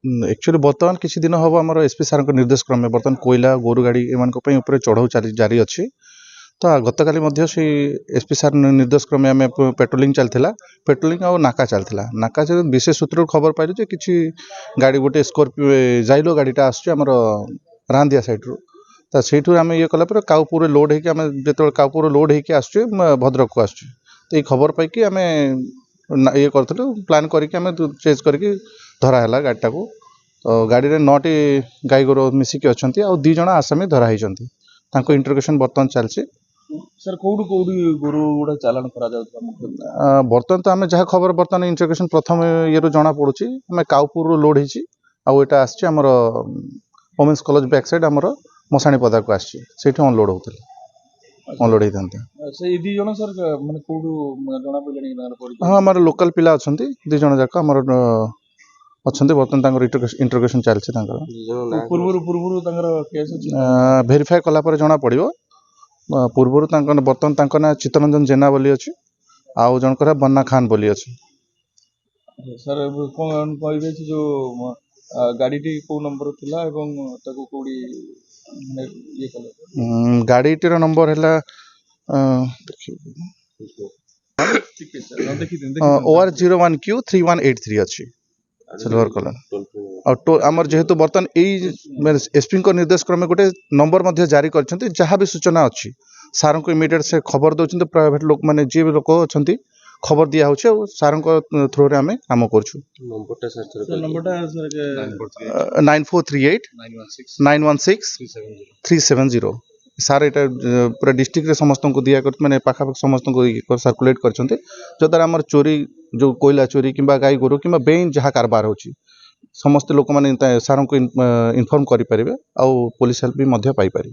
Actually बर्तमान किसी दिन हम आम एसपी सार निर्देश क्रमे बर्तमान कोयला गोरु गाड़ी एम चढ़ाऊ जारी अच्छी तो गतकाली से एसपी सार निर्देश क्रमे आम पेट्रोलिंग चलता पेट्रोलिंग आ नाका चलता नाका से विशेष सूत्र खबर पाइलु जे किसी गाड़ी गोटे स्कॉर्पियो जाइलो गाड़ीटा आसमर रांदिया सैड्रु तो सहीठू आम ये कलापर काउपुर लोड होकर जो काउपुर लोड होकर आसु भद्रक को आसु तो ये खबर पाई आम ये करूँ प्लां करके चेज करके धराला गाड़ीटा को तो गाड़ी में 9टी गाई गोर मिसिकी अच्छा आ 2 जण आसामी धराई इंटरोगेशन बर्तमान चलती सर कौटी कौटी गोरु गुड़ा चालान करा बर्तमान तो आम जहाँ खबर बर्तमान इंटरोगेशन प्रथम ये जना पड़ी आम काउपुर लोड होटा आमर वोमेन्स कॉलेज बैक साइड आमर मशाणी पदा को आसी अनलोड होते अनलोड होता से दी जण सर माने कोडू जना पइले हाँ आमर लोकल पिला अच्छा 2 जण जाक आमर अच्छा बर्तमान इंटरोगेशन चलती भेरीफाए कलापर जना पड़ो पूर्वर बर्तमान ना चित्तरंजन जेना बोली अच्छी आउ जनकर बन्ना खान बोली अच्छी सर कौन कहे जो गाड़ी को नंबर थिला एवं ताको कोडी ये कले गाड़ीटीर नंबर है OR 01Q 3183 अच्छी सिल्वर कलर आमर जेहेतु बर्तमान यही एसपी निर्देश क्रमे गोटे नंबर जारी कर जहाँ भी सूचना अच्छी सार को इमिडिएट से खबर दौरान प्राइवेट लोक मैंने जी भी लोक अच्छा खबर दिया सार थ्रो आम काम कर 9438 916 370 सार यहाँ पूरा डिस्ट्रिक्ट समस्त को दिया मैंने पाखापाखि समस्त को सर्कुलेट कर आम चोरी जो कोयला चोरी कि गाई गोरु कि बेइन जहाँ कारबार हो समस्त लोक मैंने सार को इनफॉर्म करें आउ पुलिस हेल्प भी पाई पारे।